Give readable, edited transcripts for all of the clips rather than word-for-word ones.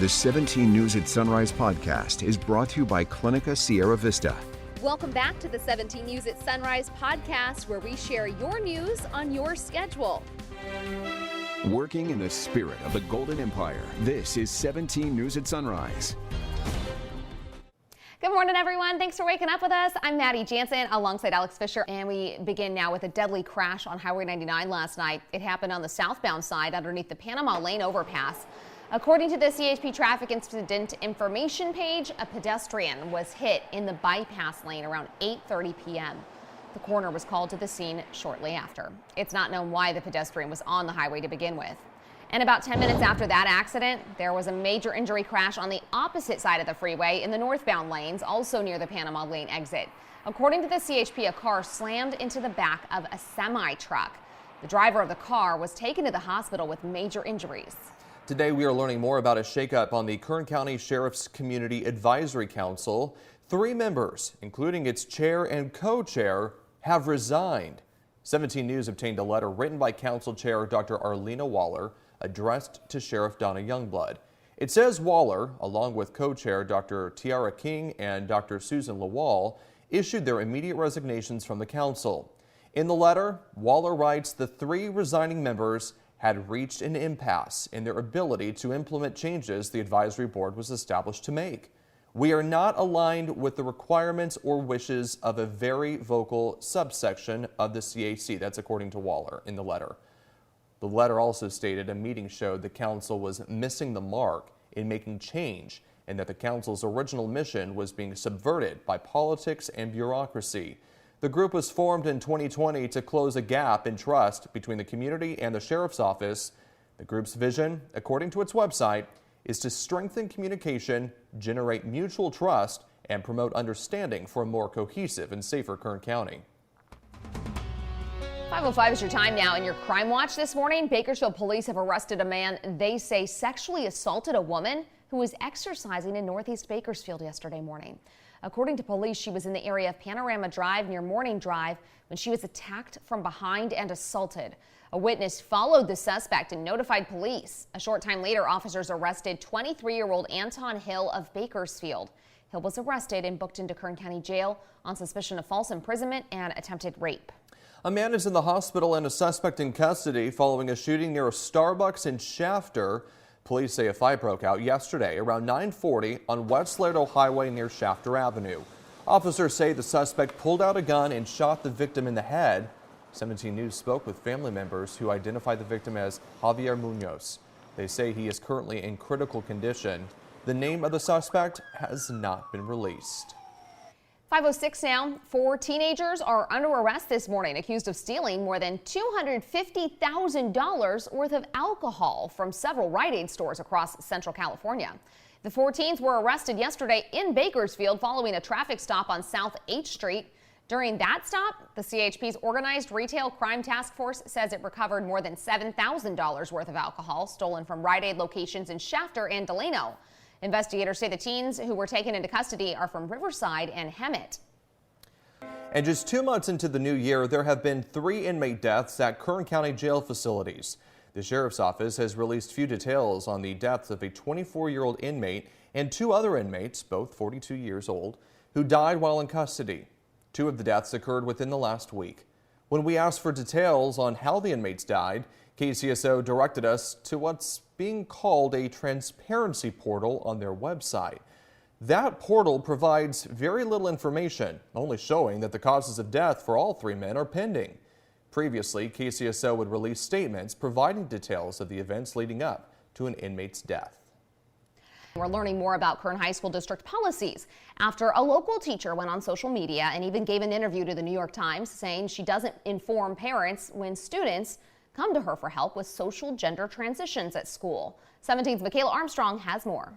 The 17 News at Sunrise podcast is brought to you by Clinica Sierra Vista. Welcome back to the 17 News at Sunrise podcast, where we share your news on your schedule. Working in the spirit of the Golden Empire, this is 17 News at Sunrise. Good morning, everyone. Thanks for waking up with us. I'm Maddie Jansen alongside Alex Fisher, and we begin now with a deadly crash on Highway 99 last night. It happened on the southbound side underneath the Panama Lane overpass. According to the CHP traffic incident information page, a pedestrian was hit in the bypass lane around 8:30 p.m. The coroner was called to the scene shortly after. It's not known why the pedestrian was on the highway to begin with. And about 10 minutes after that accident, there was a major injury crash on the opposite side of the freeway in the northbound lanes, also near the Panama Lane exit. According to the CHP, a car slammed into the back of a semi-truck. The driver of the car was taken to the hospital with major injuries. Today, we are learning more about a shakeup on the Kern County Sheriff's Community Advisory Council. 3 members, including its chair and co-chair, have resigned. 17 News obtained a letter written by Council Chair Dr. Arlena Waller, addressed to Sheriff Donna Youngblood. It says Waller, along with co-chair Dr. Tiara King and Dr. Susan Lawal, issued their immediate resignations from the council. In the letter, Waller writes the 3 resigning members had reached an impasse in their ability to implement changes the advisory board was established to make. We are not aligned with the requirements or wishes of a very vocal subsection of the CAC. That's according to Waller in the letter. The letter also stated a meeting showed the council was missing the mark in making change and that the council's original mission was being subverted by politics and bureaucracy. The group was formed in 2020 to close a gap in trust between the community and the sheriff's office. The group's vision, according to its website, is to strengthen communication, generate mutual trust, and promote understanding for a more cohesive and safer Kern County. 5:05 is your time now. In your crime watch this morning, Bakersfield police have arrested a man they say sexually assaulted a woman who was exercising in Northeast Bakersfield yesterday morning. According to police, she was in the area of Panorama Drive near Morning Drive when she was attacked from behind and assaulted. A witness followed the suspect and notified police. A short time later, officers arrested 23-year-old Anton Hill of Bakersfield. Hill was arrested and booked into Kern County Jail on suspicion of false imprisonment and attempted rape. A man is in the hospital and a suspect in custody following a shooting near a Starbucks in Shafter. Police say a fight broke out yesterday around 9:40 on West Lerdo Highway near Shafter Avenue. Officers say the suspect pulled out a gun and shot the victim in the head. 17 News spoke with family members who identified the victim as Javier Munoz. They say he is currently in critical condition. The name of the suspect has not been released. 5:06 now. 4 teenagers are under arrest this morning, accused of stealing more than $250,000 worth of alcohol from several Rite Aid stores across Central California. The 4 teens were arrested yesterday in Bakersfield following a traffic stop on South H Street. During that stop, the CHP's Organized Retail Crime Task Force says it recovered more than $7,000 worth of alcohol stolen from Rite Aid locations in Shafter and Delano. Investigators say the teens who were taken into custody are from Riverside and Hemet. And just 2 months into the new year, there have been 3 inmate deaths at Kern County jail facilities. The sheriff's office has released few details on the deaths of a 24-year-old inmate and 2 other inmates, both 42 years old, who died while in custody. 2 of the deaths occurred within the last week. When we asked for details on how the inmates died, KCSO directed us to what's being called a transparency portal on their website. That portal provides very little information, only showing that the causes of death for all 3 men are pending. Previously, KCSO would release statements providing details of the events leading up to an inmate's death. We're learning more about Kern High School District policies after a local teacher went on social media and even gave an interview to the New York Times saying she doesn't inform parents when students come to her for help with social gender transitions at school. 17's Michaela Armstrong has more.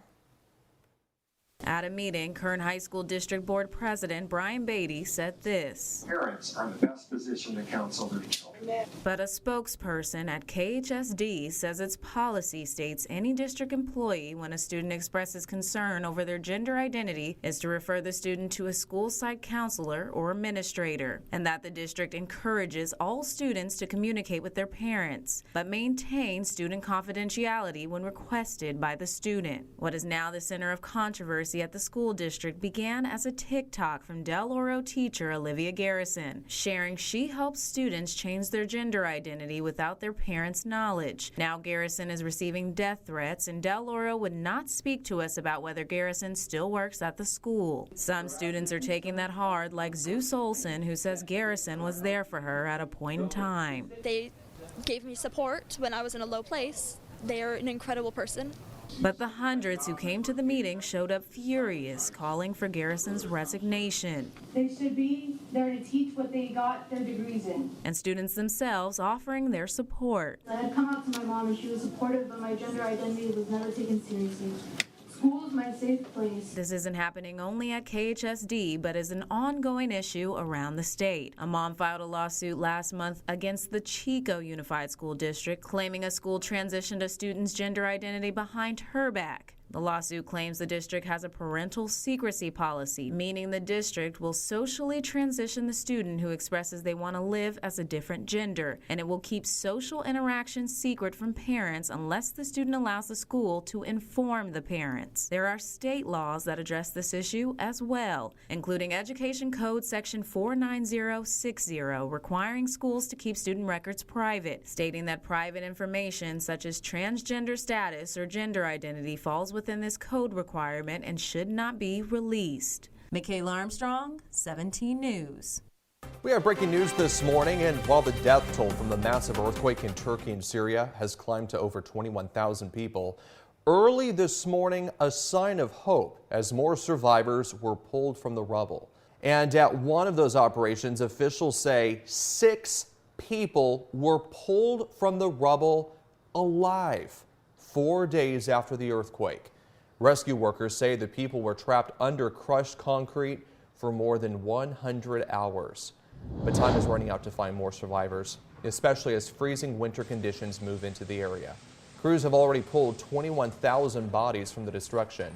At a meeting, Kern High School District Board President Brian Beatty said this. Parents are in the best position to counsel their children. But a spokesperson at KHSD says its policy states any district employee, when a student expresses concern over their gender identity, is to refer the student to a school site counselor or administrator, and that the district encourages all students to communicate with their parents, but maintains student confidentiality when requested by the student. What is now the center of controversy at the school district began as a TikTok from Del Oro teacher Olivia Garrison, sharing she helps students change their gender identity without their parents' knowledge. Now Garrison is receiving death threats, and Del Oro would not speak to us about whether Garrison still works at the school. Some students are taking that hard, like Zeus Olson, who says Garrison was there for her at a point in time. They gave me support when I was in a low place. They are an incredible person. But the hundreds who came to the meeting showed up furious, calling for Garrison's resignation. They should be there to teach what they got their degrees in. And students themselves offering their support. I had come out to my mom and she was supportive, but my gender identity was never taken seriously. School is my safe place. This isn't happening only at KHSD, but is an ongoing issue around the state. A mom filed a lawsuit last month against the Chico Unified School District, claiming a school transitioned a student's gender identity behind her back. The lawsuit claims the district has a parental secrecy policy, meaning the district will socially transition the student who expresses they want to live as a different gender, and it will keep social interactions secret from parents unless the student allows the school to inform the parents. There are state laws that address this issue as well, including Education Code Section 49060, requiring schools to keep student records private, stating that private information such as transgender status or gender identity falls within this code requirement and should not be released. Michaela Armstrong, 17 News. We have breaking news this morning, and while the death toll from the massive earthquake in Turkey and Syria has climbed to over 21,000 people, early this morning a sign of hope as more survivors were pulled from the rubble. And at one of those operations, officials say 6 people were pulled from the rubble alive 4 days after the earthquake. Rescue workers say the people were trapped under crushed concrete for more than 100 hours. But time is running out to find more survivors, especially as freezing winter conditions move into the area. Crews have already pulled 21,000 bodies from the destruction.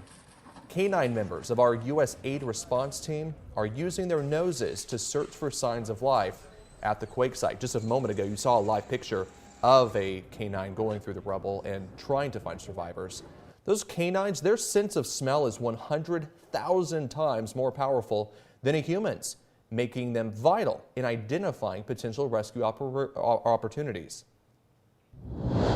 Canine members of our U.S. aid response team are using their noses to search for signs of life at the quake site. Just a moment ago, you saw a live picture of a canine going through the rubble and trying to find survivors. Those canines, their sense of smell is 100,000 times more powerful than a human's, making them vital in identifying potential rescue opportunities.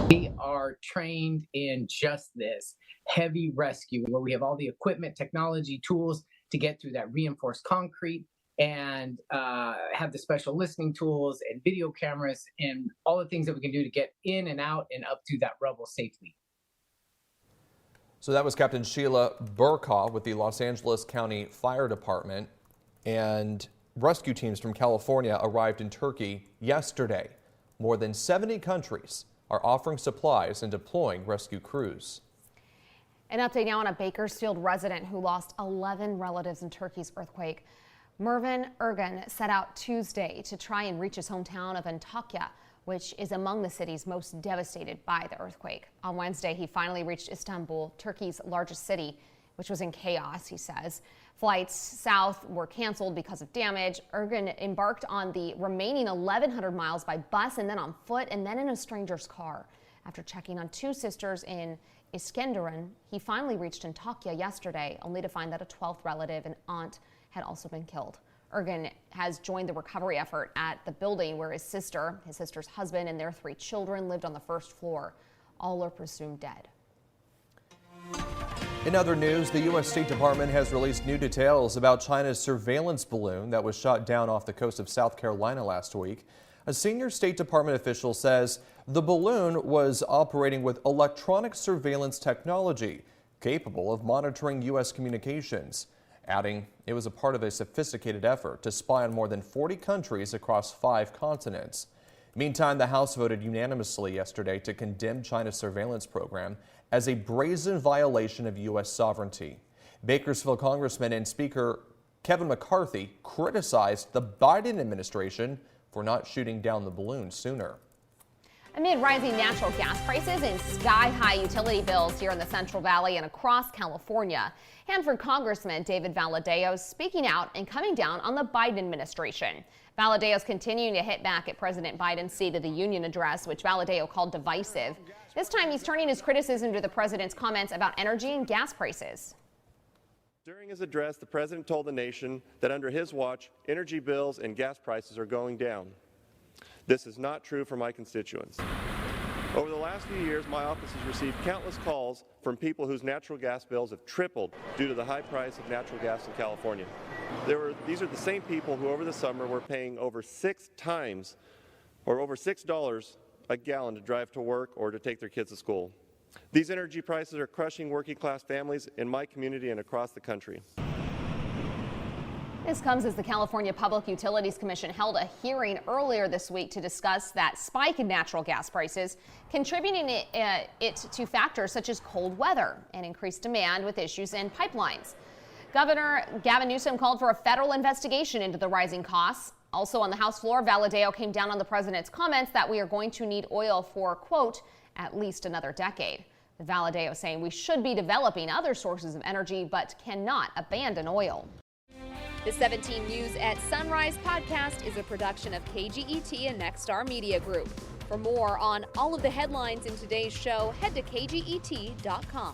We are trained in just this, heavy rescue, where we have all the equipment, technology, tools to get through that reinforced concrete, and have the special listening tools and video cameras and all the things that we can do to get in and out and up through that rubble safely. So that was Captain Sheila Burkaw with the Los Angeles County Fire Department, and rescue teams from California arrived in Turkey yesterday. More than 70 countries are offering supplies and deploying rescue crews. An update now on a Bakersfield resident who lost 11 relatives in Turkey's earthquake. Mervin Ergen set out Tuesday to try and reach his hometown of Antakya, which is among the cities most devastated by the earthquake. On Wednesday, he finally reached Istanbul, Turkey's largest city, which was in chaos, he says. Flights south were canceled because of damage. Ergen embarked on the remaining 1,100 miles by bus and then on foot and then in a stranger's car. After checking on 2 sisters in Iskenderun, he finally reached Antakya yesterday, only to find that a 12th relative and aunt had also been killed. Ergen has joined the recovery effort at the building where his sister's husband, and their 3 children lived on the first floor. All are presumed dead. In other news, the U.S. State Department has released new details about China's surveillance balloon that was shot down off the coast of South Carolina last week. A senior State Department official says the balloon was operating with electronic surveillance technology capable of monitoring U.S. communications, adding it was a part of a sophisticated effort to spy on more than 40 countries across 5 continents. Meantime, the House voted unanimously yesterday to condemn China's surveillance program as a brazen violation of U.S. sovereignty. Bakersfield Congressman and Speaker Kevin McCarthy criticized the Biden administration for not shooting down the balloon sooner. Amid rising natural gas prices and sky-high utility bills here in the Central Valley and across California, Hanford Congressman David Valadao speaking out and coming down on the Biden administration. Valadao's continuing to hit back at President Biden's State of the Union address, which Valadao called divisive. This time he's turning his criticism to the president's comments about energy and gas prices. During his address, the president told the nation that under his watch, energy bills and gas prices are going down. This is not true for my constituents. Over the last few years, my office has received countless calls from people whose natural gas bills have tripled due to the high price of natural gas in California. These are the same people who over the summer were paying over $6 a gallon to drive to work or to take their kids to school. These energy prices are crushing working class families in my community and across the country. This comes as the California Public Utilities Commission held a hearing earlier this week to discuss that spike in natural gas prices, contributing it to factors such as cold weather and increased demand with issues in pipelines. Governor Gavin Newsom called for a federal investigation into the rising costs. Also on the House floor, Valadao came down on the president's comments that we are going to need oil for, quote, at least another decade. The Valadao saying we should be developing other sources of energy but cannot abandon oil. The 17 News at Sunrise podcast is a production of KGET and Nexstar Media Group. For more on all of the headlines in today's show, head to kget.com.